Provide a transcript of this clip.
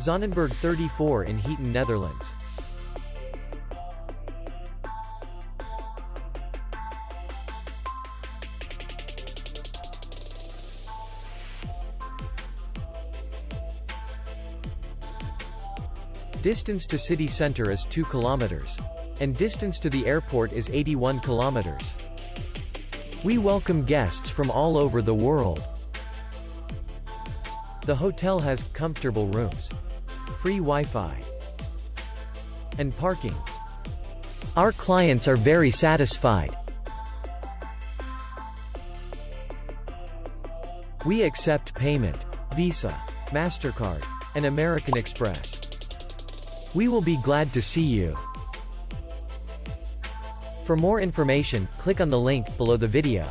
Zonnenberg 34 in Heeten, Netherlands. Distance to city center is 2 kilometers. And distance to the airport is 81 kilometers. We welcome guests from all over the world. The hotel has comfortable rooms, free Wi-Fi, and parking. Our clients are very satisfied. We accept payment, Visa, MasterCard, and American Express. We will be glad to see you. For more information, click on the link below the video.